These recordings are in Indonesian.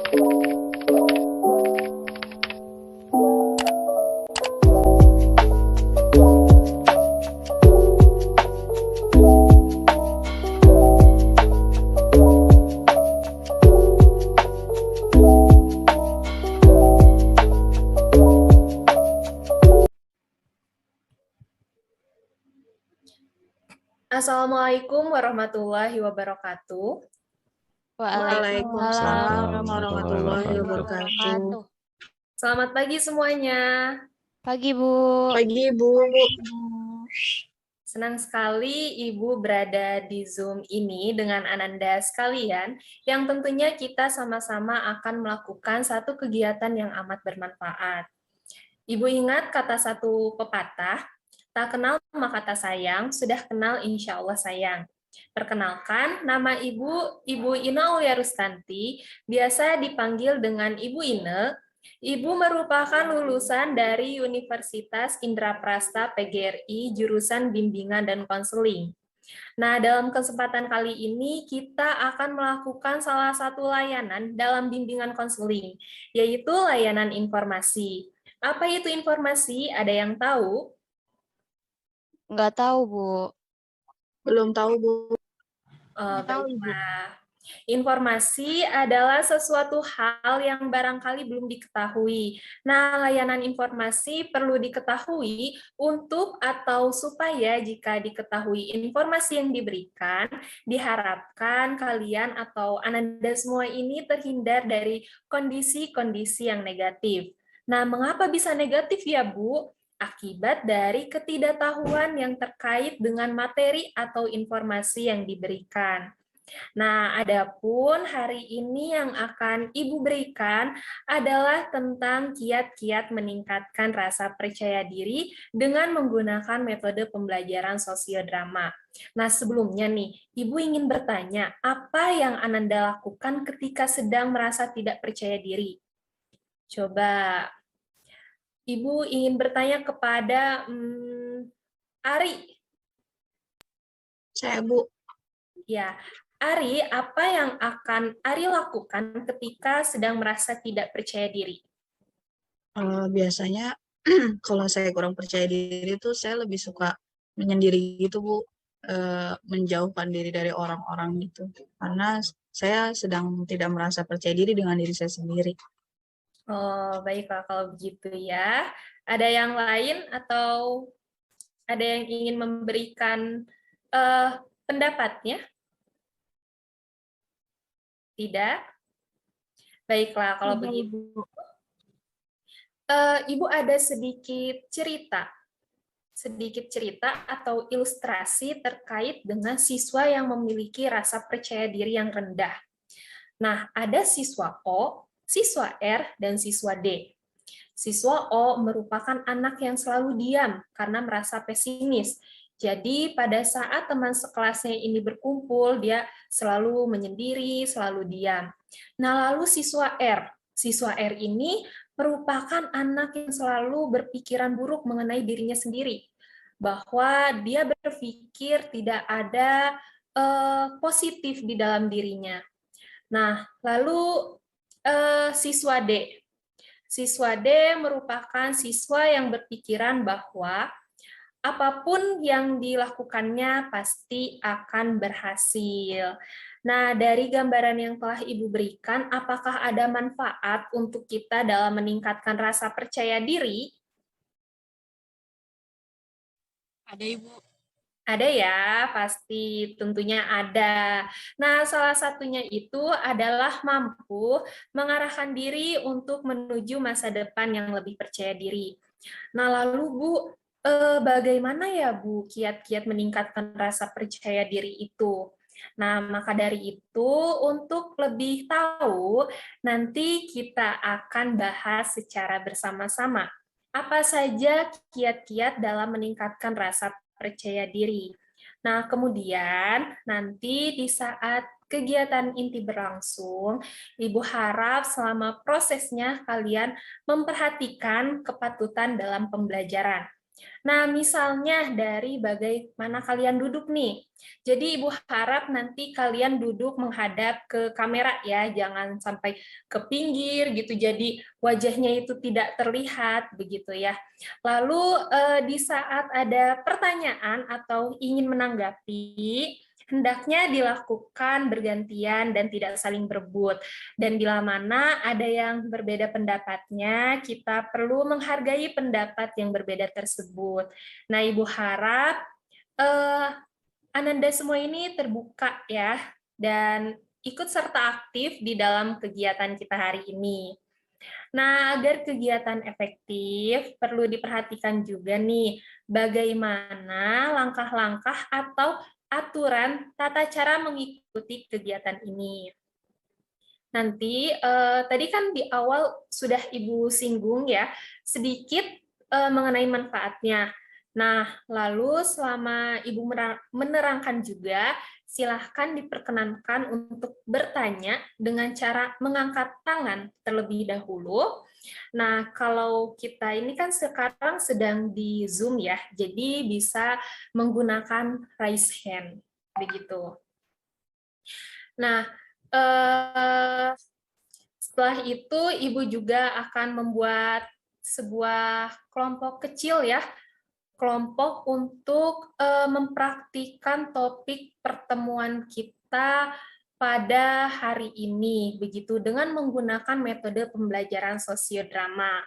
Assalamualaikum warahmatullahi wabarakatuh. Waalaikumsalam Waalaikumsalam warahmatullahi wabarakatuh. Selamat pagi semuanya. Pagi, Bu. Pagi, Bu. Senang sekali Ibu berada di Zoom ini dengan Ananda sekalian, yang tentunya kita sama-sama akan melakukan satu kegiatan yang amat bermanfaat. Ibu ingat kata satu pepatah, tak kenal maka tak sayang, sudah kenal insya Allah sayang. Perkenalkan, nama Ibu Ina Aulia Rustanti, biasa dipanggil dengan Ibu Ine. Ibu merupakan lulusan dari Universitas Indraprasta PGRI, jurusan Bimbingan dan Konseling. Nah, dalam kesempatan kali ini kita akan melakukan salah satu layanan dalam bimbingan konseling, yaitu layanan informasi. Apa itu informasi? Ada yang tahu? Nggak tahu, Bu. Belum tahu, Bu. Baiklah. Informasi adalah sesuatu hal yang barangkali belum diketahui. Nah, layanan informasi perlu diketahui untuk atau supaya jika diketahui informasi yang diberikan, diharapkan kalian atau Ananda semua ini terhindar dari kondisi-kondisi yang negatif. Nah, mengapa bisa negatif ya, Bu? Akibat dari ketidaktahuan yang terkait dengan materi atau informasi yang diberikan. Nah, adapun hari ini yang akan Ibu berikan adalah tentang kiat-kiat meningkatkan rasa percaya diri dengan menggunakan metode pembelajaran sosiodrama. Nah, sebelumnya nih, Ibu ingin bertanya, apa yang Ananda lakukan ketika sedang merasa tidak percaya diri? Coba, Ibu ingin bertanya kepada Ari. Saya, Bu. Ya, Ari, apa yang akan Ari lakukan ketika sedang merasa tidak percaya diri? Biasanya kalau saya kurang percaya diri itu saya lebih suka menyendiri gitu, Bu. Menjauhkan diri dari orang-orang gitu. Karena saya sedang tidak merasa percaya diri dengan diri saya sendiri. Oh, baiklah kalau begitu ya. Ada yang lain atau ada yang ingin memberikan pendapatnya? Tidak? Baiklah kalau begitu. Ibu ada sedikit cerita atau ilustrasi terkait dengan siswa yang memiliki rasa percaya diri yang rendah. Nah, ada siswa O, siswa R, dan siswa D. Siswa O merupakan anak yang selalu diam karena merasa pesimis. Jadi pada saat teman sekelasnya ini berkumpul, dia selalu menyendiri, selalu diam. Nah, lalu siswa R ini merupakan anak yang selalu berpikiran buruk mengenai dirinya sendiri, bahwa dia berpikir tidak ada positif di dalam dirinya. Nah, lalu siswa D. Siswa D merupakan siswa yang berpikiran bahwa apapun yang dilakukannya pasti akan berhasil. Nah, dari gambaran yang telah Ibu berikan, apakah ada manfaat untuk kita dalam meningkatkan rasa percaya diri? Ada, Ibu. Ada ya, pasti tentunya ada. Nah, salah satunya itu adalah mampu mengarahkan diri untuk menuju masa depan yang lebih percaya diri. Nah, lalu Bu, bagaimana ya Bu kiat-kiat meningkatkan rasa percaya diri itu? Nah, maka dari itu untuk lebih tahu, nanti kita akan bahas secara bersama-sama. Apa saja kiat-kiat dalam meningkatkan rasa percaya diri. Nah, kemudian nanti di saat kegiatan inti berlangsung, Ibu harap selama prosesnya kalian memperhatikan kepatutan dalam pembelajaran. Nah, misalnya dari bagaimana kalian duduk nih. Jadi Ibu harap nanti kalian duduk menghadap ke kamera ya, jangan sampai ke pinggir gitu. Jadi wajahnya itu tidak terlihat begitu ya. Lalu di saat ada pertanyaan atau ingin menanggapi, hendaknya dilakukan bergantian dan tidak saling berebut. Dan bila mana ada yang berbeda pendapatnya, kita perlu menghargai pendapat yang berbeda tersebut. Nah, Ibu harap Ananda semua ini terbuka ya, dan ikut serta aktif di dalam kegiatan kita hari ini. Nah, agar kegiatan efektif, perlu diperhatikan juga nih, bagaimana langkah-langkah atau aturan tata cara mengikuti kegiatan ini. Nanti, tadi kan di awal sudah Ibu singgung ya, sedikit mengenai manfaatnya. Nah, lalu selama Ibu menerangkan juga, silahkan diperkenankan untuk bertanya dengan cara mengangkat tangan terlebih dahulu. Nah, kalau kita ini kan sekarang sedang di Zoom ya, jadi bisa menggunakan raise hand, begitu. Nah, setelah itu Ibu juga akan membuat sebuah kelompok kecil ya, kelompok untuk mempraktikkan topik pertemuan kita pada hari ini, begitu dengan menggunakan metode pembelajaran sosiodrama.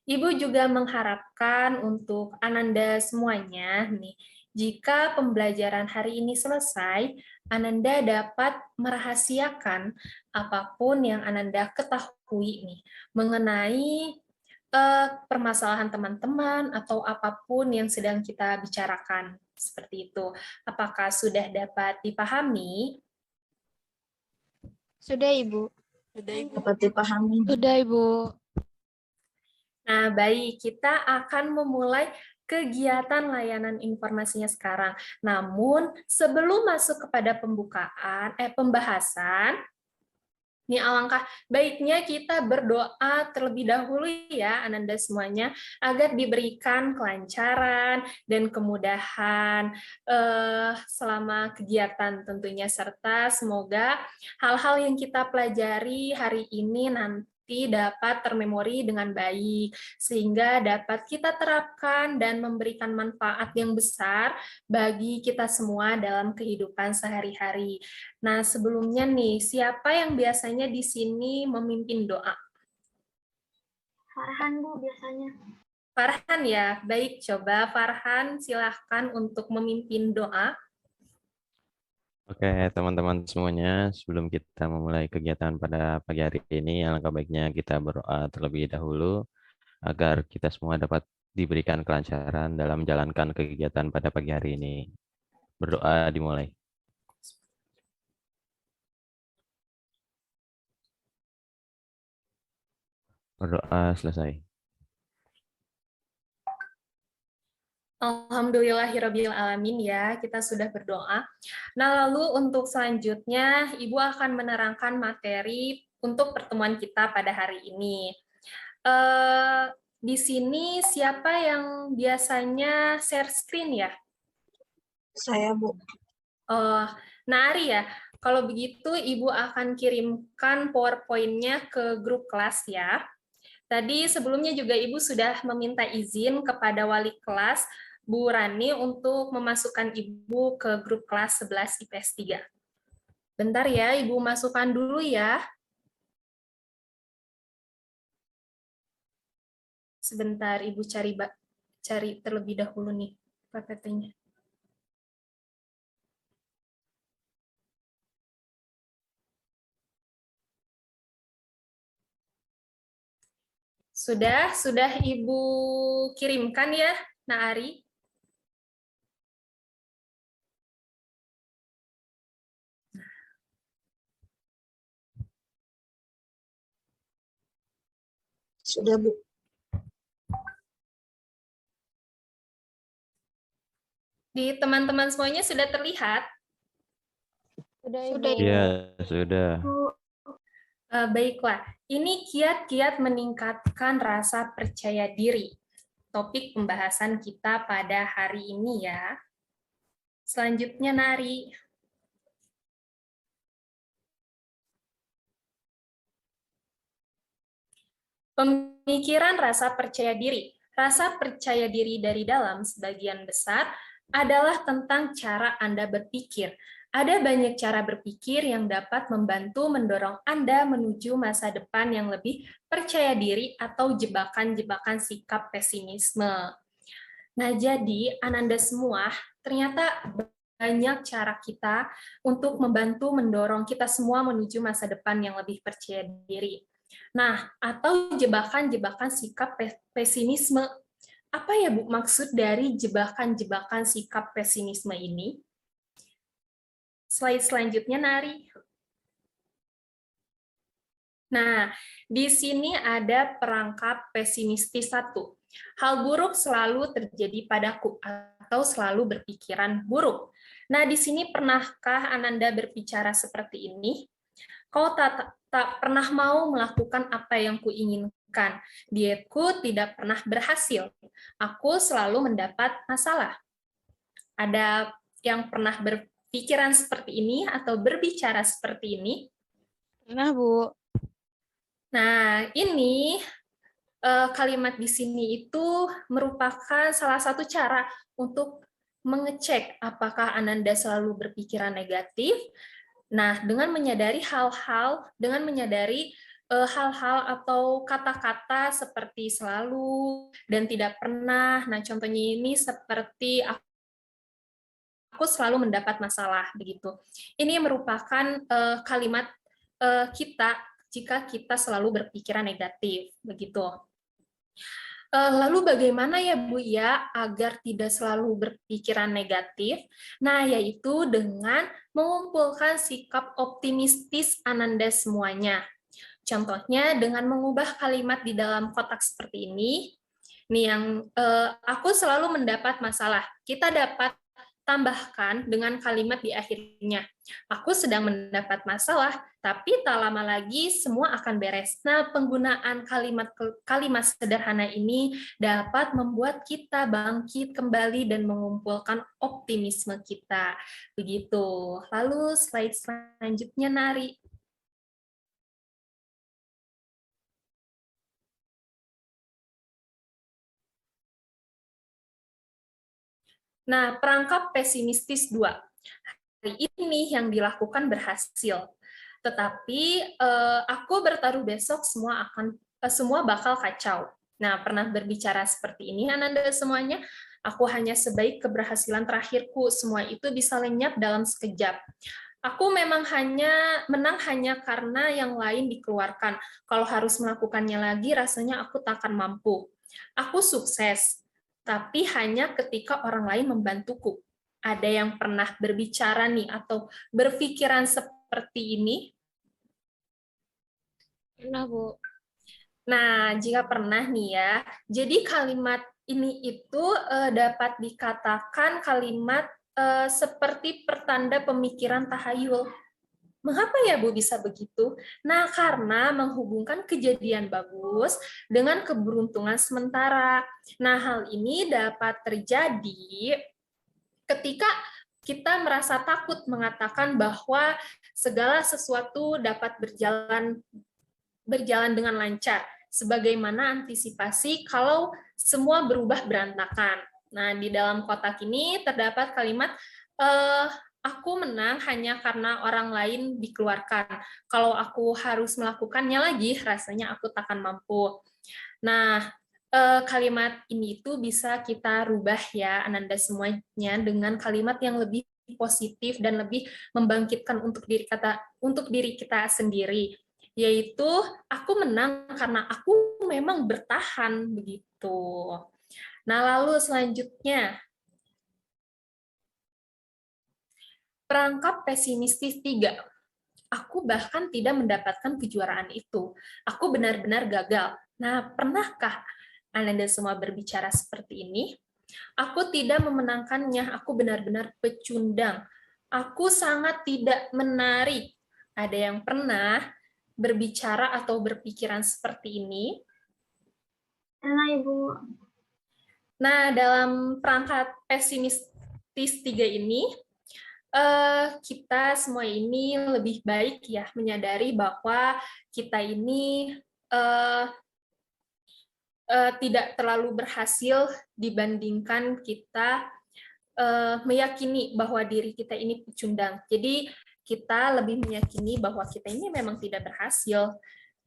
Ibu juga mengharapkan untuk Ananda semuanya nih, jika pembelajaran hari ini selesai, Ananda dapat merahasiakan apapun yang Ananda ketahui nih mengenai permasalahan teman-teman atau apapun yang sedang kita bicarakan. Seperti itu. Apakah sudah dapat dipahami? Sudah, Ibu. Dapat dipahami. Sudah, Ibu. Nah, baik. Kita akan memulai kegiatan layanan informasinya sekarang. Namun, sebelum masuk kepada pembahasan, ini alangkah baiknya kita berdoa terlebih dahulu ya, Ananda semuanya, agar diberikan kelancaran dan kemudahan selama kegiatan tentunya, serta semoga hal-hal yang kita pelajari hari ini nanti dapat termemori dengan baik, sehingga dapat kita terapkan dan memberikan manfaat yang besar bagi kita semua dalam kehidupan sehari-hari. Nah, sebelumnya nih, siapa yang biasanya di sini memimpin doa? Farhan, Bu, biasanya. Farhan ya, baik, coba Farhan silahkan untuk memimpin doa. Oke, teman-teman semuanya, sebelum kita memulai kegiatan pada pagi hari ini, alangkah baiknya kita berdoa terlebih dahulu agar kita semua dapat diberikan kelancaran dalam menjalankan kegiatan pada pagi hari ini. Berdoa dimulai. Berdoa selesai. Alhamdulillahirabbil alamin ya, kita sudah berdoa. Nah, lalu untuk selanjutnya Ibu akan menerangkan materi untuk pertemuan kita pada hari ini. Di sini siapa yang biasanya share screen ya? Saya, Bu. Nari ya. Kalau begitu Ibu akan kirimkan PowerPoint-nya ke grup kelas ya. Tadi sebelumnya juga Ibu sudah meminta izin kepada wali kelas Bu Rani untuk memasukkan Ibu ke grup kelas 11 IPS 3. Bentar ya, Ibu masukkan dulu ya. Sebentar, Ibu cari terlebih dahulu nih PPT-nya. Sudah Ibu kirimkan ya, Naari? Sudah, Bu. Di teman-teman semuanya sudah terlihat? Sudah, Ibu. Iya, sudah. Baiklah, ini kiat-kiat meningkatkan rasa percaya diri. topik pembahasan kita pada hari ini ya. Selanjutnya, Nari. Pemikiran rasa percaya diri. Rasa percaya diri dari dalam sebagian besar adalah tentang cara Anda berpikir. Ada banyak cara berpikir yang dapat membantu mendorong Anda menuju masa depan yang lebih percaya diri atau jebakan-jebakan sikap pesimisme. Nah, jadi Ananda semua, ternyata banyak cara kita untuk membantu mendorong kita semua menuju masa depan yang lebih percaya diri. Nah, atau jebakan-jebakan sikap pesimisme. Apa ya, Bu, maksud dari jebakan-jebakan sikap pesimisme ini? Slide selanjutnya, Nari. Nah, di sini ada perangkap pesimistis 1. Hal buruk selalu terjadi padaku atau selalu berpikiran buruk. Nah, di sini pernahkah Ananda berbicara seperti ini? Kau tak pernah mau melakukan apa yang kuinginkan. Dietku tidak pernah berhasil. Aku selalu mendapat masalah. Ada yang pernah berpikiran seperti ini atau berbicara seperti ini? Pernah, Bu. Nah, ini kalimat di sini itu merupakan salah satu cara untuk mengecek apakah Ananda selalu berpikiran negatif. Nah, dengan menyadari hal-hal atau kata-kata seperti selalu dan tidak pernah. Nah, contohnya ini seperti aku selalu mendapat masalah begitu. Ini merupakan kalimat kita jika kita selalu berpikiran negatif begitu. Lalu bagaimana ya Bu ya agar tidak selalu berpikiran negatif? Nah, yaitu dengan mengumpulkan sikap optimistis Ananda semuanya. Contohnya dengan mengubah kalimat di dalam kotak seperti ini. Nih yang aku selalu mendapat masalah. Kita dapat tambahkan dengan kalimat di akhirnya. Aku sedang mendapat masalah, tapi tak lama lagi semua akan beres. Nah, penggunaan kalimat sederhana ini dapat membuat kita bangkit kembali dan mengumpulkan optimisme kita. Begitu. Lalu slide selanjutnya, Nari. Nah, perangkap pesimistis 2. Hari ini yang dilakukan berhasil. Tetapi aku bertaruh besok semua bakal kacau. Nah, pernah berbicara seperti ini Ananda semuanya? Aku hanya sebaik keberhasilan terakhirku, semua itu bisa lenyap dalam sekejap. Aku memang menang hanya karena yang lain dikeluarkan. Kalau harus melakukannya lagi, rasanya aku tak akan mampu. Aku sukses, tapi hanya ketika orang lain membantuku. Ada yang pernah berbicara nih atau berpikiran seperti ini? Pernah, Bu. Nah, jika pernah nih ya, jadi kalimat ini itu dapat dikatakan kalimat seperti pertanda pemikiran tahayul. Mengapa ya Bu bisa begitu? Nah, karena menghubungkan kejadian bagus dengan keberuntungan sementara. Nah, hal ini dapat terjadi ketika kita merasa takut mengatakan bahwa segala sesuatu dapat berjalan dengan lancar, sebagaimana antisipasi kalau semua berubah berantakan. Nah, di dalam kotak ini terdapat kalimat aku menang hanya karena orang lain dikeluarkan. Kalau aku harus melakukannya lagi, rasanya aku takkan mampu. Nah, kalimat ini itu bisa kita rubah ya, Ananda semuanya, dengan kalimat yang lebih positif dan lebih membangkitkan untuk diri kita sendiri, yaitu aku menang karena aku memang bertahan begitu. Nah, lalu selanjutnya perangkap pesimistis 3. Aku bahkan tidak mendapatkan kejuaraan itu. Aku benar-benar gagal. Nah, pernahkah Ananda semua berbicara seperti ini? Aku tidak memenangkannya, aku benar-benar pecundang. Aku sangat tidak menarik. Ada yang pernah berbicara atau berpikiran seperti ini? Pernah, Ibu. Nah, dalam perangkat pesimistis 3 ini, kita semua ini lebih baik ya menyadari bahwa kita ini tidak terlalu berhasil dibandingkan kita meyakini bahwa diri kita ini pecundang. Jadi kita lebih meyakini bahwa kita ini memang tidak berhasil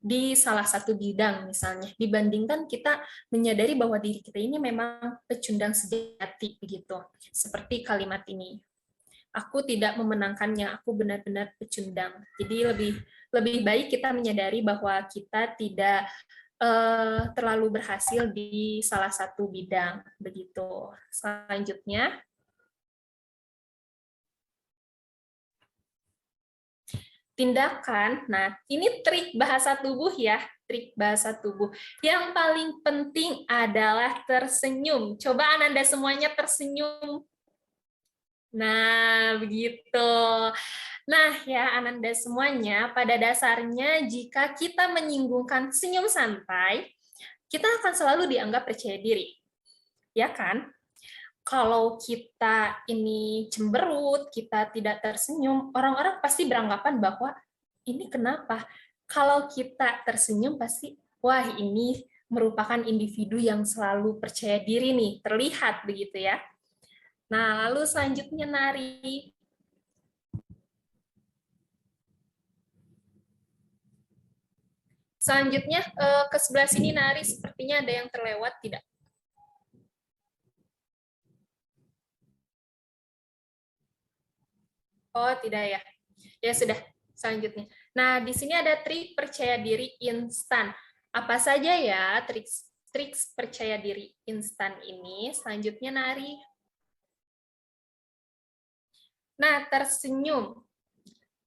di salah satu bidang misalnya, dibandingkan kita menyadari bahwa diri kita ini memang pecundang sejati begitu. Seperti kalimat ini. Aku tidak memenangkannya, aku benar-benar pecundang. Jadi lebih baik kita menyadari bahwa kita tidak terlalu berhasil di salah satu bidang begitu. Selanjutnya, tindakan. Nah, ini trik bahasa tubuh ya, trik bahasa tubuh. Yang paling penting adalah tersenyum. Coba Ananda semuanya tersenyum. Nah, begitu. Nah, ya Ananda semuanya, pada dasarnya jika kita menyinggungkan senyum santai, kita akan selalu dianggap percaya diri. Ya kan? Kalau kita ini cemberut, kita tidak tersenyum, orang-orang pasti beranggapan bahwa ini kenapa? Kalau kita tersenyum pasti, wah ini merupakan individu yang selalu percaya diri nih, terlihat begitu ya. Nah, lalu selanjutnya nari. Selanjutnya ke sebelah sini nari, sepertinya ada yang terlewat, tidak? Oh, tidak ya. Ya sudah, selanjutnya. Nah, di sini ada trik percaya diri instan. Apa saja ya trik percaya diri instan ini? Selanjutnya nari. Nah, tersenyum.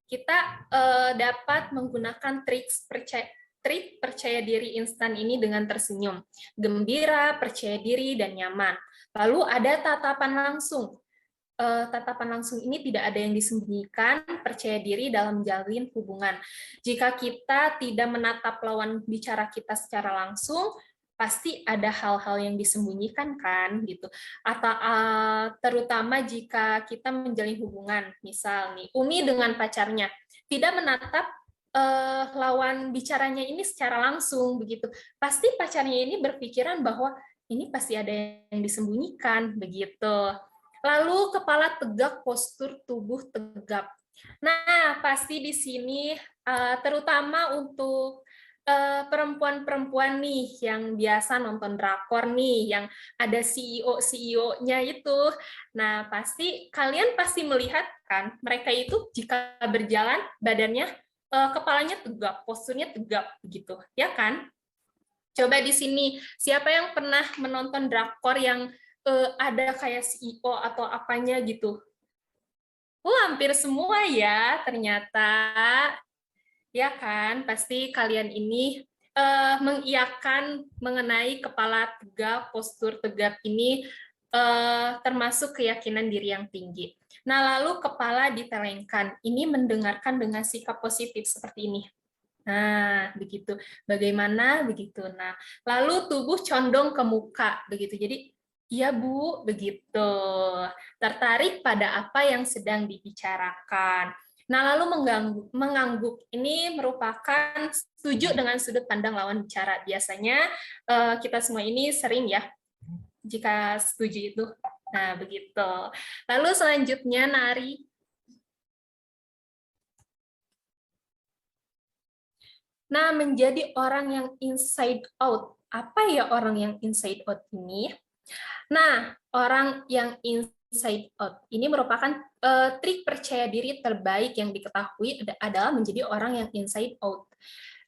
Kita dapat menggunakan trik percaya diri instan ini dengan tersenyum. Gembira, percaya diri, dan nyaman. Lalu ada tatapan langsung. Tatapan langsung ini tidak ada yang disembunyikan, percaya diri dalam menjalin hubungan. Jika kita tidak menatap lawan bicara kita secara langsung, pasti ada hal-hal yang disembunyikan kan gitu. Atau terutama jika kita menjalin hubungan, misal nih Umi dengan pacarnya tidak menatap lawan bicaranya ini secara langsung begitu. Pasti pacarnya ini berpikiran bahwa ini pasti ada yang disembunyikan begitu. Lalu kepala tegak, postur tubuh tegap. Nah, pasti di sini terutama untuk perempuan-perempuan nih yang biasa nonton drakor nih, yang ada CEO-nya itu. Nah, kalian pasti melihat kan, mereka itu jika berjalan badannya kepalanya tegap, posturnya tegap begitu, ya kan? Coba di sini siapa yang pernah menonton drakor yang ada kayak CEO atau apanya gitu? Hampir semua ya ternyata. Ya kan, pasti kalian ini mengiyakan mengenai kepala tegap, postur tegap ini termasuk keyakinan diri yang tinggi. Nah, lalu kepala ditelengkan. Ini mendengarkan dengan sikap positif seperti ini. Nah, begitu. Bagaimana? Begitu. Nah, lalu tubuh condong ke muka, begitu. Jadi, iya Bu, begitu. Tertarik pada apa yang sedang dibicarakan. Nah, lalu mengangguk. Ini merupakan setuju dengan sudut pandang lawan bicara. Biasanya kita semua ini sering ya, jika setuju itu. Nah, begitu. Lalu selanjutnya nari. Nah, menjadi orang yang inside out. Apa ya orang yang inside out ini? Nah, orang yang inside out ini merupakan trik percaya diri terbaik yang diketahui adalah menjadi orang yang inside out.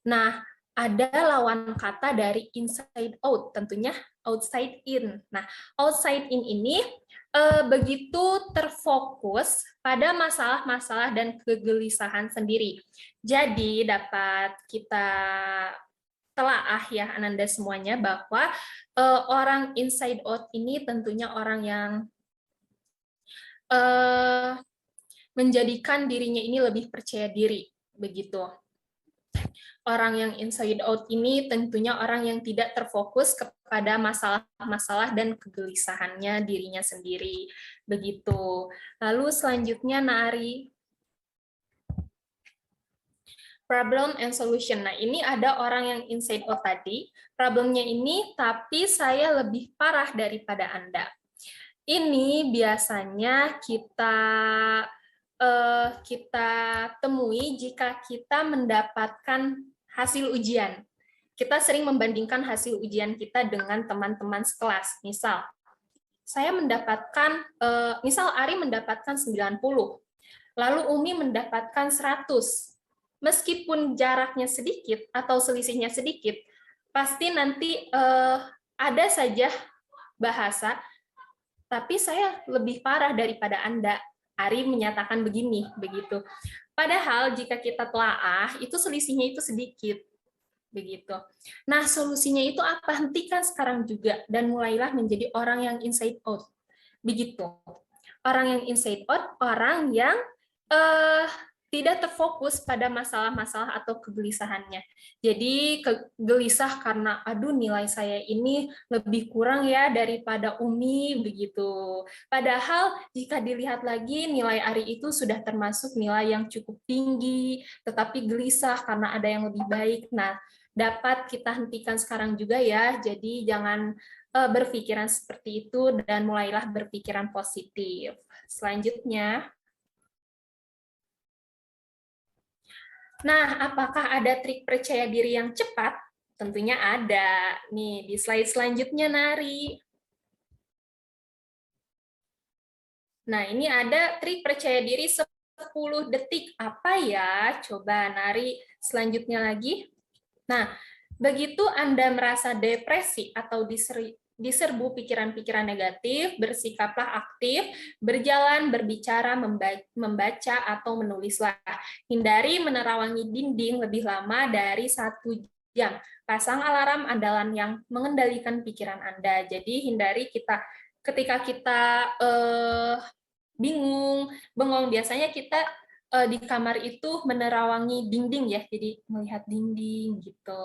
Nah, ada lawan kata dari inside out, tentunya outside in. Nah, outside in ini begitu terfokus pada masalah-masalah dan kegelisahan sendiri. Jadi dapat kita telaah ya Ananda semuanya bahwa orang inside out ini tentunya orang yang menjadikan dirinya ini lebih percaya diri begitu. Orang yang inside out ini tentunya orang yang tidak terfokus kepada masalah-masalah dan kegelisahannya dirinya sendiri. Begitu. Lalu selanjutnya Nari, problem and solution. Nah, ini ada orang yang inside out tadi. Problemnya ini, tapi saya lebih parah daripada Anda. Ini biasanya kita temui jika kita mendapatkan hasil ujian. Kita sering membandingkan hasil ujian kita dengan teman-teman sekelas. Misal, misal Ari mendapatkan 90, lalu Umi mendapatkan 100. Meskipun jaraknya sedikit atau selisihnya sedikit, pasti nanti ada saja bahasa, tapi saya lebih parah daripada Anda. Ari menyatakan begini, begitu. Padahal jika kita telaah, itu selisihnya itu sedikit, begitu. Nah, solusinya itu apa? Hentikan sekarang juga dan mulailah menjadi orang yang inside out, begitu. Orang yang inside out, orang yang tidak terfokus pada masalah-masalah atau kegelisahannya. Jadi gelisah karena aduh nilai saya ini lebih kurang ya daripada Umi begitu. Padahal jika dilihat lagi nilai Ari itu sudah termasuk nilai yang cukup tinggi, tetapi gelisah karena ada yang lebih baik. Nah, dapat kita hentikan sekarang juga ya. Jadi jangan berpikiran seperti itu dan mulailah berpikiran positif. Selanjutnya, nah, apakah ada trik percaya diri yang cepat? Tentunya ada. Nih, di slide selanjutnya, Nari. Nah, ini ada trik percaya diri 10 detik. Apa ya? Coba, Nari, selanjutnya lagi. Nah, begitu Anda merasa depresi atau diserbu pikiran-pikiran negatif, bersikaplah aktif, berjalan, berbicara, membaca, atau menulislah. Hindari menerawangi dinding lebih lama dari 1 jam. Pasang alarm andalan yang mengendalikan pikiran Anda. Jadi hindari ketika kita bingung, bengong, biasanya kita di kamar itu menerawangi dinding ya, jadi melihat dinding gitu.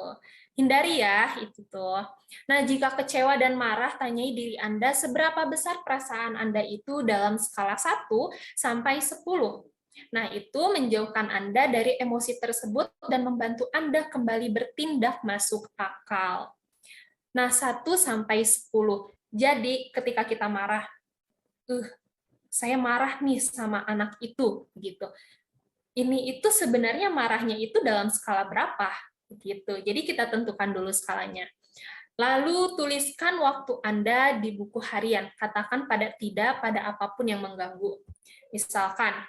Hindari ya itu tuh. Nah, jika kecewa dan marah, tanyai diri Anda seberapa besar perasaan Anda itu dalam skala 1 sampai 10. Nah, itu menjauhkan Anda dari emosi tersebut dan membantu Anda kembali bertindak masuk akal. Nah, 1 sampai 10. Jadi, ketika kita marah, saya marah nih sama anak itu, gitu. Ini itu sebenarnya marahnya itu dalam skala berapa, gitu. Jadi kita tentukan dulu skalanya. Lalu tuliskan waktu Anda di buku harian. Katakan tidak pada apapun yang mengganggu. Misalkan,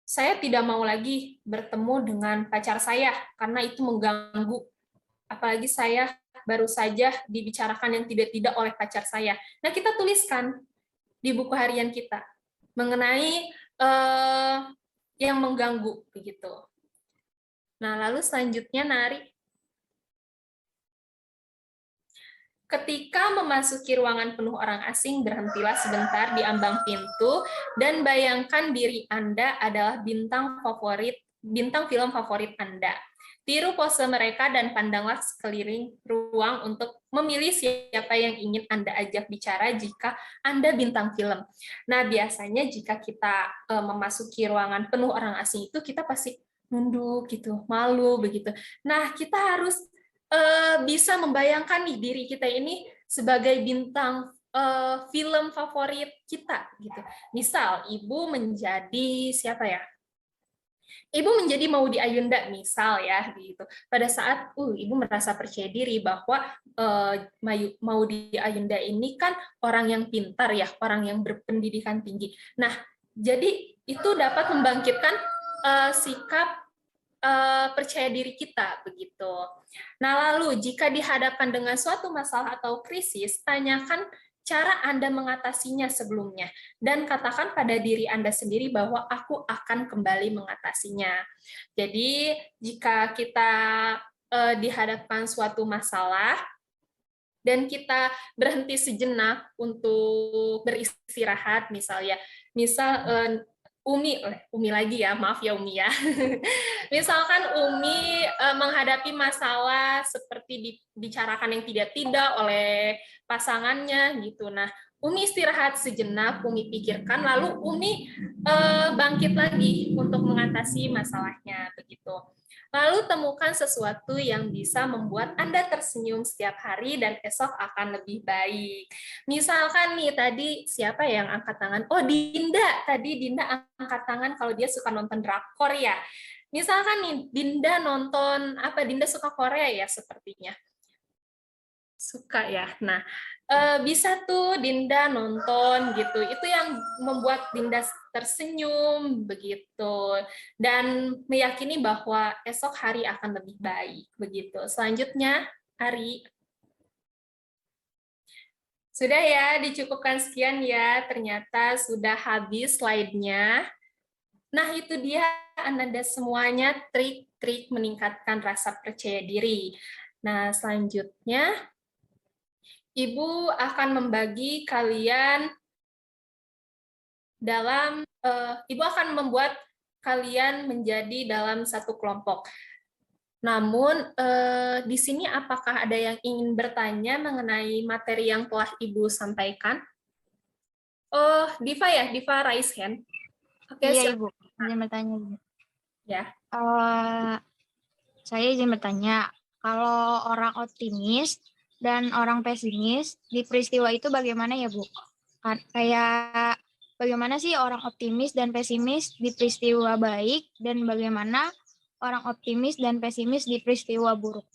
saya tidak mau lagi bertemu dengan pacar saya karena itu mengganggu. Apalagi saya baru saja dibicarakan yang tidak-tidak oleh pacar saya. Nah, kita tuliskan di buku harian kita mengenai yang mengganggu begitu. Nah, lalu selanjutnya Nari. Ketika memasuki ruangan penuh orang asing, berhentilah sebentar di ambang pintu dan bayangkan diri Anda adalah bintang film favorit Anda. Tiru pose mereka dan pandanglah sekeliling ruang untuk memilih siapa yang ingin Anda ajak bicara jika Anda bintang film. Nah, biasanya jika kita memasuki ruangan penuh orang asing itu kita pasti nunduk gitu, malu begitu. Nah, kita harus bisa membayangkan nih diri kita ini sebagai bintang film favorit kita gitu. Misal ibu menjadi siapa ya? Ibu menjadi Maudy Ayunda misal ya gitu. Pada saat ibu merasa percaya diri bahwa Maudy Ayunda ini kan orang yang pintar ya, orang yang berpendidikan tinggi. Nah, jadi itu dapat membangkitkan sikap percaya diri kita begitu. Nah, lalu jika dihadapkan dengan suatu masalah atau krisis, tanyakan cara Anda mengatasinya sebelumnya dan katakan pada diri Anda sendiri bahwa aku akan kembali mengatasinya. Jadi, jika kita dihadapkan suatu masalah dan kita berhenti sejenak untuk beristirahat misalnya, misal Umi lagi ya, maaf ya Umi ya. Misalkan Umi menghadapi masalah seperti dibicarakan yang tidak-tidak oleh pasangannya gitu. Nah, Umi istirahat sejenak, Umi pikirkan, lalu Umi bangkit lagi untuk mengatasi masalahnya begitu. Lalu temukan sesuatu yang bisa membuat Anda tersenyum setiap hari dan esok akan lebih baik. Misalkan nih tadi siapa yang angkat tangan? Oh, Dinda. Tadi Dinda angkat tangan kalau dia suka nonton drakor ya. Misalkan nih Dinda nonton apa? Dinda suka Korea ya sepertinya. Suka ya. Nah, bisa tuh Dinda nonton gitu. Itu yang membuat Dinda tersenyum begitu dan meyakini bahwa esok hari akan lebih baik begitu. Selanjutnya, Ari. Sudah ya, dicukupkan sekian ya. Ternyata sudah habis slide-nya. Nah, itu dia Anda semuanya trik-trik meningkatkan rasa percaya diri. Nah, selanjutnya Ibu akan membagi kalian Ibu akan membuat kalian menjadi dalam satu kelompok. Namun, di sini apakah ada yang ingin bertanya mengenai materi yang telah Ibu sampaikan? Oh, Diva ya? Diva raise hand. Oke, Iya, silakan. Ibu. Izin bertanya, Ibu. Ya. Saya izin bertanya, kalau orang optimis dan orang pesimis di peristiwa itu bagaimana ya, Bu? Kayak bagaimana sih orang optimis dan pesimis di peristiwa baik dan bagaimana orang optimis dan pesimis di peristiwa buruk?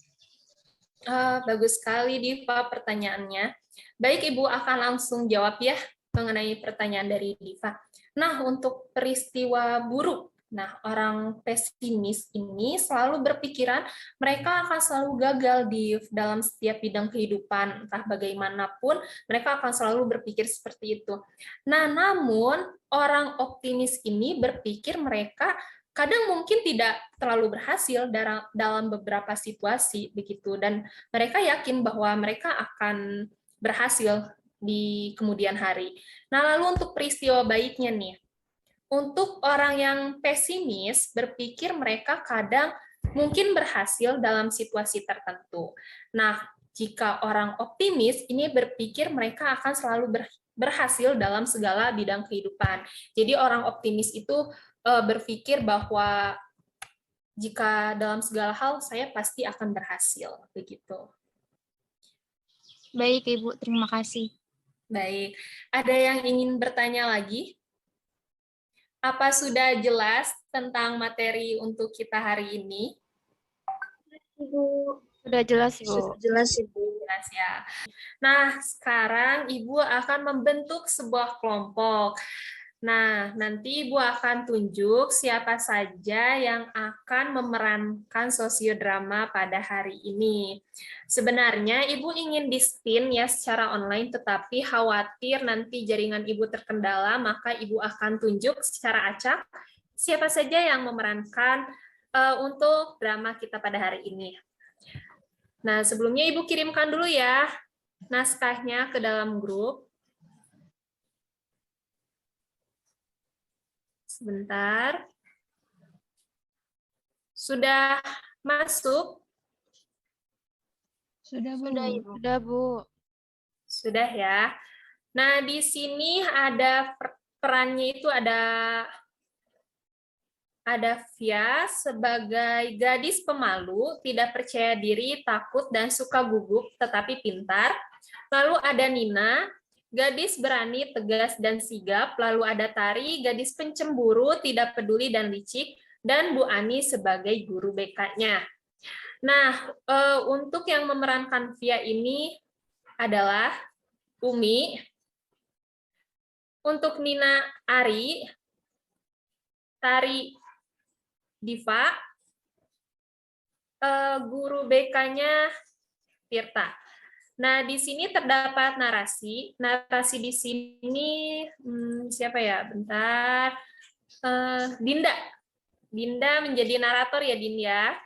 Bagus sekali, Diva, pertanyaannya. Baik, Ibu akan langsung jawab ya mengenai pertanyaan dari Diva. Nah, untuk peristiwa buruk, nah orang pesimis ini selalu berpikiran mereka akan selalu gagal di dalam setiap bidang kehidupan, entah bagaimanapun, mereka akan selalu berpikir seperti itu. Nah, namun orang optimis ini berpikir mereka kadang mungkin tidak terlalu berhasil dalam beberapa situasi begitu, dan mereka yakin bahwa mereka akan berhasil di kemudian hari. Nah, lalu untuk peristiwa baiknya nih, untuk orang yang pesimis berpikir mereka kadang mungkin berhasil dalam situasi tertentu. Nah, jika orang optimis ini berpikir mereka akan selalu berhasil dalam segala bidang kehidupan. Jadi orang optimis itu berpikir bahwa jika dalam segala hal saya pasti akan berhasil begitu. Baik, Ibu. Terima kasih. Baik. Ada yang ingin bertanya lagi? Apa sudah jelas tentang materi untuk kita hari ini? Ibu, Sudah jelas, Ibu. sudah jelas Ibu. Jelas ya. Nah, sekarang Ibu akan membentuk sebuah kelompok. Nah, nanti Ibu akan tunjuk siapa saja yang akan memerankan sosiodrama pada hari ini. Sebenarnya Ibu ingin di-spin ya secara online, tetapi khawatir nanti jaringan Ibu terkendala, maka Ibu akan tunjuk secara acak siapa saja yang memerankan untuk drama kita pada hari ini. Nah, sebelumnya Ibu kirimkan dulu ya naskahnya ke dalam grup. Sebentar. Sudah masuk? Sudah, Bu. Sudah, Bu. Sudah ya. Nah, di sini ada perannya itu ada Via sebagai gadis pemalu, tidak percaya diri, takut, dan suka gugup, tetapi pintar. Lalu ada Nina, gadis berani, tegas, dan sigap. Lalu ada Tari, gadis pencemburu, tidak peduli, dan licik. Dan Bu Ani sebagai guru BK-nya. Nah, untuk yang memerankan Via ini adalah Umi. Untuk Nina Ari, Tari Diva, guru BK-nya Tirta. Nah, di sini terdapat narasi. Narasi di sini siapa ya? Bentar. Dinda. Dinda menjadi narator ya, Dinda.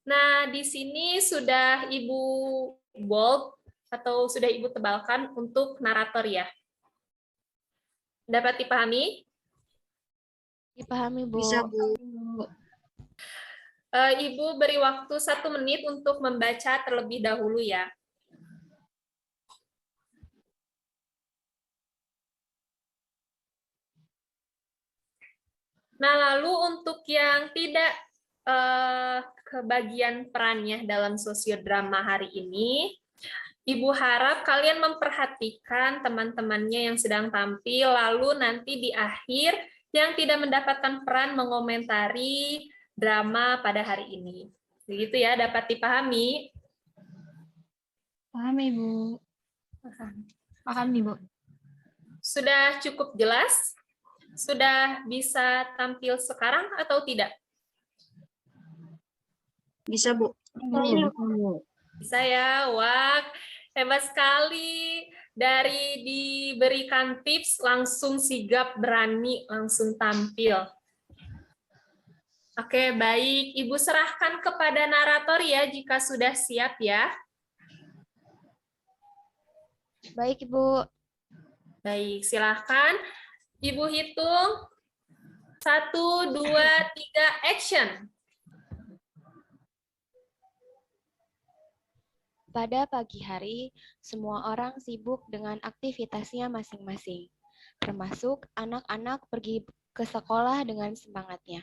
Nah, di sini sudah Ibu bold atau sudah Ibu tebalkan untuk narator ya. Dapat dipahami? Dipahami, Bu. Bisa, Bu. Ibu beri waktu 1 menit untuk membaca terlebih dahulu ya. Nah, lalu untuk yang tidak kebagian perannya dalam sosiodrama hari ini, Ibu harap kalian memperhatikan teman-temannya yang sedang tampil, lalu nanti di akhir yang tidak mendapatkan peran mengomentari drama pada hari ini. Begitu ya, dapat dipahami? Paham, Ibu. Paham, Ibu. Sudah cukup jelas? Sudah bisa tampil sekarang atau tidak? Bisa, Bu. Bisa ya, wah hebat sekali. Dari diberikan tips langsung sigap, berani, langsung tampil. Oke, baik. Ibu serahkan kepada narator ya jika sudah siap ya. Baik, Ibu. Baik, silahkan. Ibu hitung. 1, 2, 3, action. Pada pagi hari, semua orang sibuk dengan aktivitasnya masing-masing, termasuk anak-anak pergi ke sekolah dengan semangatnya.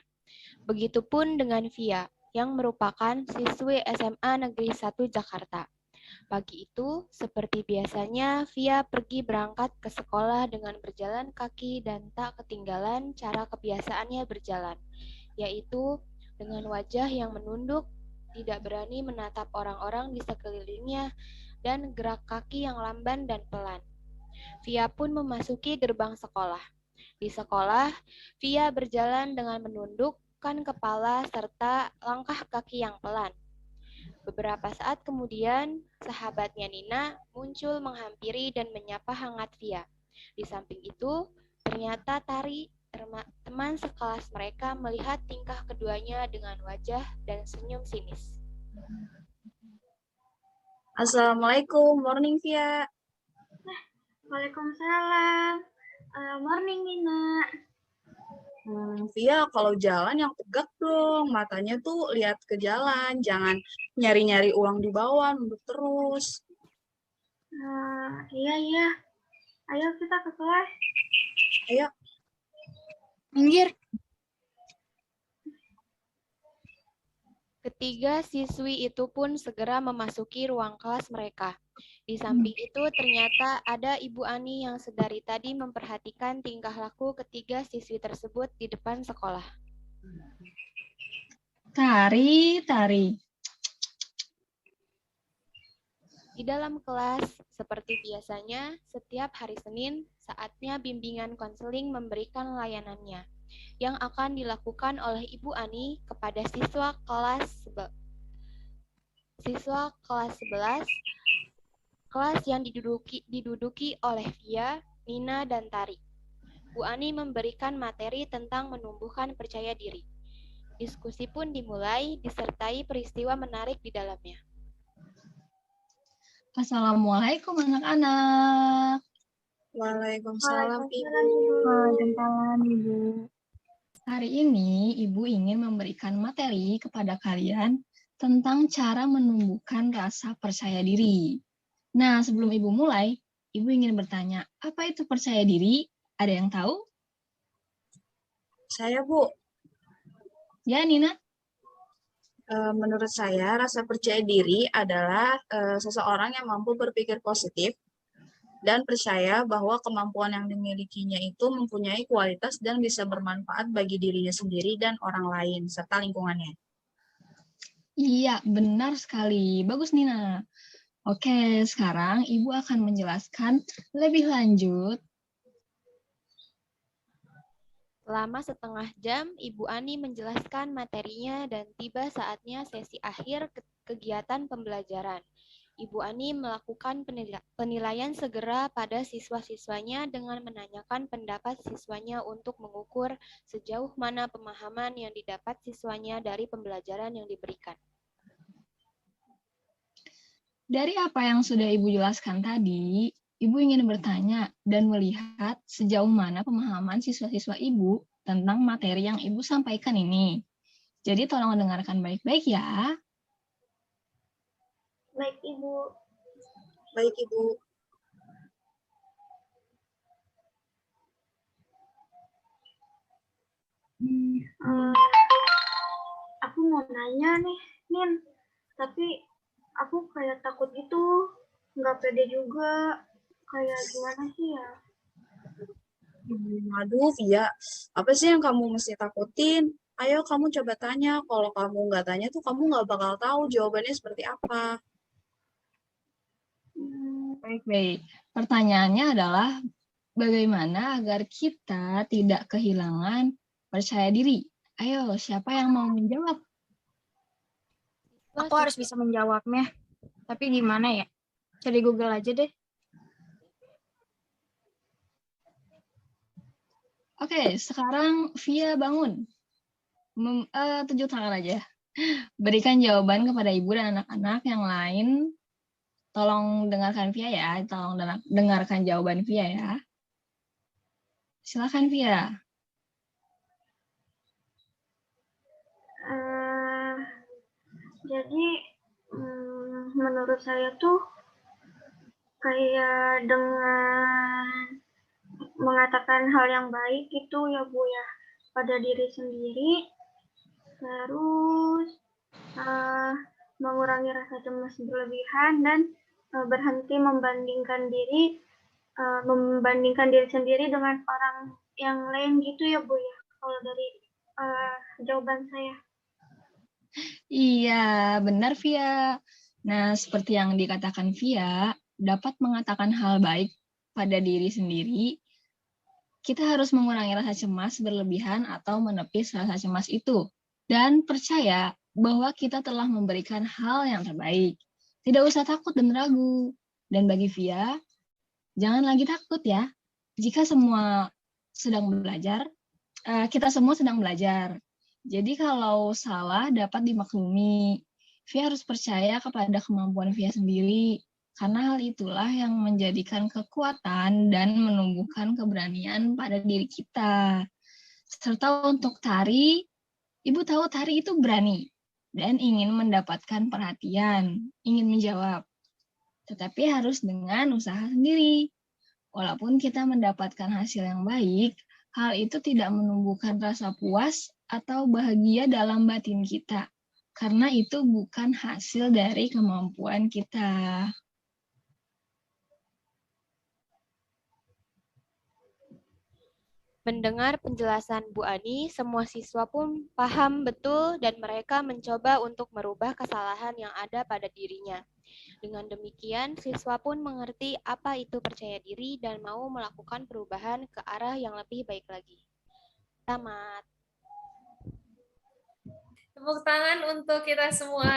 Begitupun dengan Via, yang merupakan siswi SMA Negeri 1 Jakarta. Pagi itu, seperti biasanya, Via pergi berangkat ke sekolah dengan berjalan kaki dan tak ketinggalan cara kebiasaannya berjalan, yaitu dengan wajah yang menunduk, tidak berani menatap orang-orang di sekelilingnya, dan gerak kaki yang lamban dan pelan. Via pun memasuki gerbang sekolah. Di sekolah, Via berjalan dengan menundukkan kepala serta langkah kaki yang pelan. Beberapa saat kemudian, sahabatnya Nina muncul menghampiri dan menyapa hangat Via. Di samping itu, ternyata Tari, teman sekelas mereka, melihat tingkah keduanya dengan wajah dan senyum sinis. Assalamualaikum, morning Via. Waalaikumsalam. Morning, Nina. Via, kalau jalan yang tegak dong, matanya tuh lihat ke jalan, jangan nyari-nyari uang di bawah, nunduk terus. Iya. Ayo kita ke kelas. Ayo. Minggir. Ketiga siswi itu pun segera memasuki ruang kelas mereka. Di samping itu ternyata ada Ibu Ani yang sedari tadi memperhatikan tingkah laku ketiga siswi tersebut di depan sekolah. Tari. Di dalam kelas, seperti biasanya, setiap hari Senin, saatnya bimbingan konseling memberikan layanannya, yang akan dilakukan oleh Ibu Ani kepada siswa kelas 11, kelas yang diduduki oleh Via, Nina, dan Tari. Bu Ani memberikan materi tentang menumbuhkan percaya diri. Diskusi pun dimulai, disertai peristiwa menarik di dalamnya. Assalamualaikum anak-anak. Waalaikumsalam, Ibu. Waalaikumsalam, Ibu. Hari ini Ibu ingin memberikan materi kepada kalian tentang cara menumbuhkan rasa percaya diri. Nah, sebelum Ibu mulai, Ibu ingin bertanya, apa itu percaya diri? Ada yang tahu? Saya, Bu. Ya, Nina? Menurut saya, rasa percaya diri adalah seseorang yang mampu berpikir positif dan percaya bahwa kemampuan yang dimilikinya itu mempunyai kualitas dan bisa bermanfaat bagi dirinya sendiri dan orang lain, serta lingkungannya. Iya, benar sekali. Bagus, Nina. Oke, sekarang Ibu akan menjelaskan lebih lanjut. Selama setengah jam, Ibu Ani menjelaskan materinya dan tiba saatnya sesi akhir kegiatan pembelajaran. Ibu Ani melakukan penilaian segera pada siswa-siswanya dengan menanyakan pendapat siswanya untuk mengukur sejauh mana pemahaman yang didapat siswanya dari pembelajaran yang diberikan. Dari apa yang sudah Ibu jelaskan tadi, Ibu ingin bertanya dan melihat sejauh mana pemahaman siswa-siswa Ibu tentang materi yang Ibu sampaikan ini. Jadi tolong dengarkan baik-baik ya. Baik, Ibu. Baik, Ibu. Aku mau nanya nih, Nin. Tapi aku kayak takut gitu, nggak pede juga. Kayak gimana sih ya? Aduh, Via, apa sih yang kamu mesti takutin? Ayo kamu coba tanya. Kalau kamu nggak tanya tuh kamu nggak bakal tahu jawabannya seperti apa. Baik-baik. Pertanyaannya adalah bagaimana agar kita tidak kehilangan percaya diri? Ayo, siapa yang mau menjawab? Aku harus bisa menjawabnya. Tapi gimana ya? Cari Google aja deh. Oke, sekarang Via bangun. Tunjuk tangan aja. Berikan jawaban kepada ibu dan anak-anak yang lain. Tolong dengarkan Via ya. Tolong dengarkan jawaban Via ya. Silakan Via. Jadi menurut saya tuh kayak dengan mengatakan hal yang baik itu ya Bu ya pada diri sendiri, terus mengurangi rasa cemas berlebihan dan berhenti membandingkan diri sendiri dengan orang yang lain gitu ya Bu ya, kalau dari jawaban saya. Iya, benar Via. Nah, seperti yang dikatakan Via, dapat mengatakan hal baik pada diri sendiri, kita harus mengurangi rasa cemas berlebihan atau menepis rasa cemas itu. Dan percaya bahwa kita telah memberikan hal yang terbaik. Tidak usah takut dan ragu. Dan bagi Via, jangan lagi takut ya. Jika semua sedang belajar, kita semua sedang belajar. Jadi kalau salah dapat dimaklumi. Via harus percaya kepada kemampuan Via sendiri, karena hal itulah yang menjadikan kekuatan dan menumbuhkan keberanian pada diri kita. Serta untuk tari, Ibu tahu tari itu berani dan ingin mendapatkan perhatian, ingin menjawab. Tetapi harus dengan usaha sendiri. Walaupun kita mendapatkan hasil yang baik, hal itu tidak menumbuhkan rasa puas atau bahagia dalam batin kita, karena itu bukan hasil dari kemampuan kita. Mendengar penjelasan Bu Ani, semua siswa pun paham betul dan mereka mencoba untuk merubah kesalahan yang ada pada dirinya. Dengan demikian, siswa pun mengerti apa itu percaya diri dan mau melakukan perubahan ke arah yang lebih baik lagi. Tamat. Tepuk tangan untuk kita semua.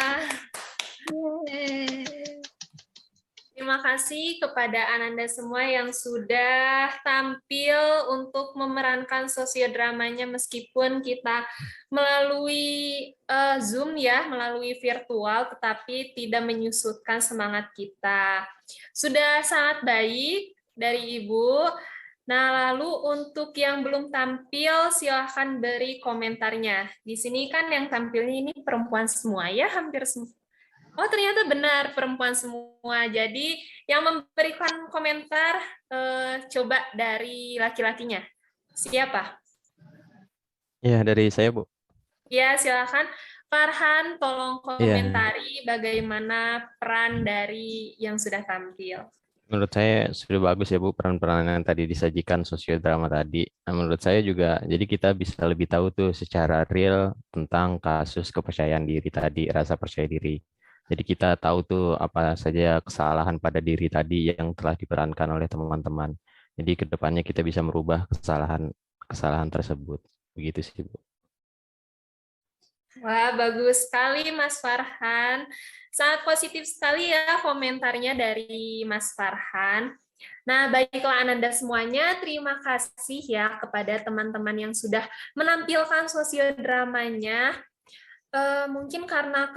Terima kasih kepada Ananda semua yang sudah tampil untuk memerankan sosiodramanya meskipun kita melalui Zoom ya, melalui virtual, tetapi tidak menyusutkan semangat kita. Sudah sangat baik dari Ibu. Nah, lalu untuk yang belum tampil, silahkan beri komentarnya. Di sini kan yang tampilnya ini perempuan semua ya, hampir semua. Oh, ternyata benar perempuan semua. Jadi yang memberikan komentar coba dari laki-lakinya. Siapa? Ya, dari saya, Bu. Ya, silakan. Farhan, tolong komentari bagaimana peran dari yang sudah tampil. Menurut saya sudah bagus ya Bu, peran-peran yang tadi disajikan sosiodrama tadi. Nah, menurut saya juga, jadi kita bisa lebih tahu tuh secara real tentang kasus kepercayaan diri tadi, rasa percaya diri. Jadi kita tahu tuh apa saja kesalahan pada diri tadi yang telah diperankan oleh teman-teman. Jadi ke depannya kita bisa merubah kesalahan tersebut. Begitu sih, Bu. Wah, bagus sekali Mas Farhan. Sangat positif sekali ya komentarnya dari Mas Farhan. Nah, baiklah Ananda semuanya, terima kasih ya kepada teman-teman yang sudah menampilkan sosiodramanya. Mungkin karena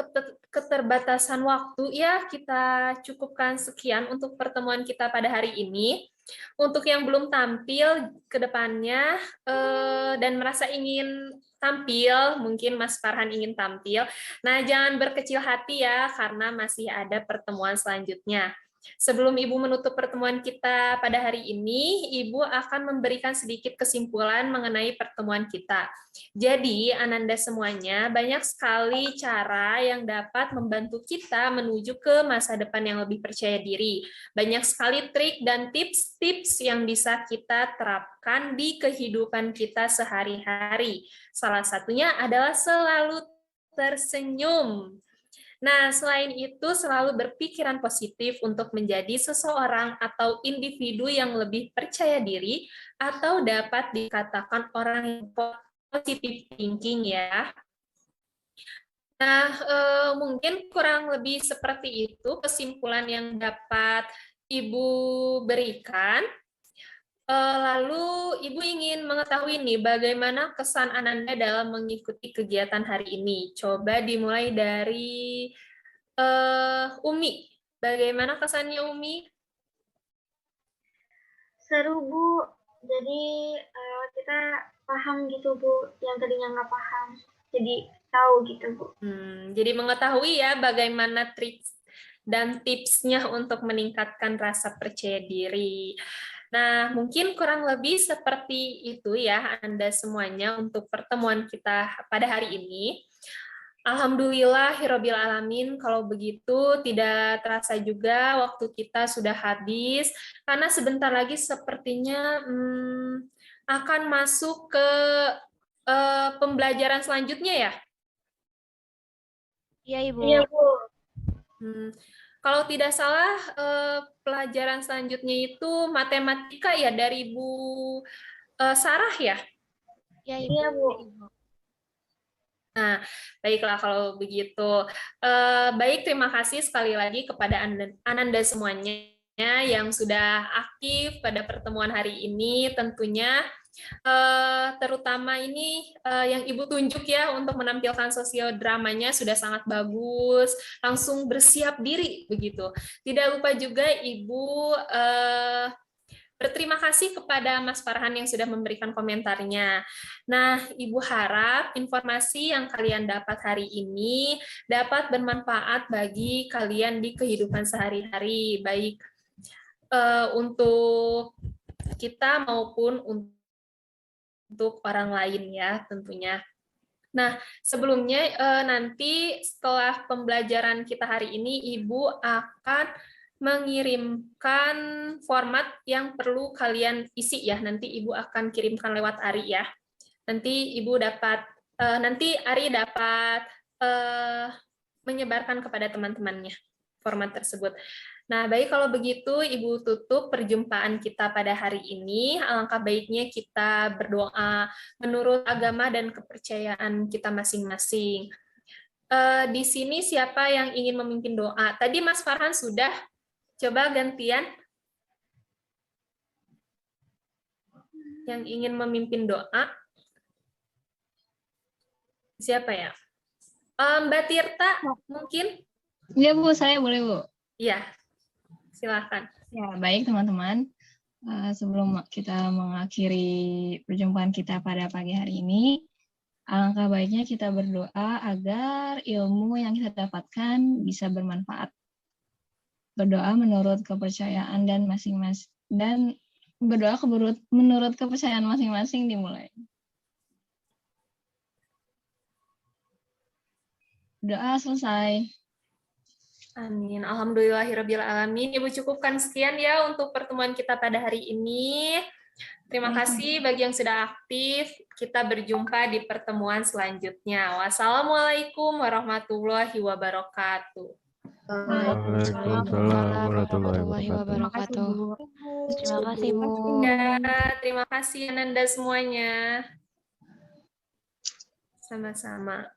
keterbatasan waktu ya, kita cukupkan sekian untuk pertemuan kita pada hari ini. Untuk yang belum tampil ke depannya dan merasa ingin tampil, mungkin Mas Farhan ingin tampil. Nah, jangan berkecil hati ya, karena masih ada pertemuan selanjutnya. Sebelum Ibu menutup pertemuan kita pada hari ini, Ibu akan memberikan sedikit kesimpulan mengenai pertemuan kita. Jadi, Ananda semuanya, banyak sekali cara yang dapat membantu kita menuju ke masa depan yang lebih percaya diri. Banyak sekali trik dan tips-tips yang bisa kita terapkan di kehidupan kita sehari-hari. Salah satunya adalah selalu tersenyum. Nah, selain itu selalu berpikiran positif untuk menjadi seseorang atau individu yang lebih percaya diri atau dapat dikatakan orang yang positive thinking ya. Nah, mungkin kurang lebih seperti itu kesimpulan yang dapat Ibu berikan. Lalu Ibu ingin mengetahui nih bagaimana kesan Ananda dalam mengikuti kegiatan hari ini. Coba dimulai dari Umi. Bagaimana kesannya Umi? Seru, Bu. Jadi kita paham gitu, Bu, yang tadinya nggak paham. Jadi tahu gitu, Bu. Jadi mengetahui ya bagaimana trik dan tipsnya untuk meningkatkan rasa percaya diri. Nah, mungkin kurang lebih seperti itu ya Anda semuanya untuk pertemuan kita pada hari ini. Alhamdulillahirabbil alamin, kalau begitu tidak terasa juga waktu kita sudah habis, karena sebentar lagi sepertinya akan masuk ke pembelajaran selanjutnya ya? Iya, Ibu. Iya, Bu. Kalau tidak salah, pelajaran selanjutnya itu matematika ya dari Bu Sarah ya? Iya, Iya, Bu. Nah, baiklah kalau begitu. Baik, terima kasih sekali lagi kepada Ananda semuanya yang sudah aktif pada pertemuan hari ini. Tentunya terutama ini yang Ibu tunjuk ya untuk menampilkan sosiodramanya sudah sangat bagus, langsung bersiap diri begitu. Tidak lupa juga Ibu berterima kasih kepada Mas Farhan yang sudah memberikan komentarnya. Nah, Ibu harap informasi yang kalian dapat hari ini dapat bermanfaat bagi kalian di kehidupan sehari-hari, baik untuk kita maupun untuk orang lain ya tentunya. Nah, sebelumnya nanti setelah pembelajaran kita hari ini, Ibu akan mengirimkan format yang perlu kalian isi ya. Nanti Ibu akan kirimkan lewat Ari ya. Nanti Ibu dapat, nanti Ari dapat menyebarkan kepada teman-temannya format tersebut. Nah, baik kalau begitu Ibu tutup perjumpaan kita pada hari ini. Alangkah baiknya kita berdoa menurut agama dan kepercayaan kita masing-masing. Di sini siapa yang ingin memimpin doa? Tadi Mas Farhan sudah. Coba gantian. Yang ingin memimpin doa. Siapa ya? Mbak Tirta mungkin? Iya, Bu, saya boleh, Bu. Iya. Silakan. Ya, baik teman-teman. Sebelum kita mengakhiri perjumpaan kita pada pagi hari ini, alangkah baiknya kita berdoa agar ilmu yang kita dapatkan bisa bermanfaat. Berdoa menurut kepercayaan dan masing-masing dan berdoa menurut kepercayaan masing-masing dimulai. Doa selesai. Amin. Alhamdulillahirabbil alamin. Ibu cukupkan sekian ya untuk pertemuan kita pada hari ini. Terima kasih bagi yang sudah aktif. Kita berjumpa di pertemuan selanjutnya. Wassalamualaikum warahmatullahi wabarakatuh. Waalaikumsalam warahmatullahi wabarakatuh. Terima kasih, Bu. Ya, terima kasih Ananda semuanya. Sama-sama.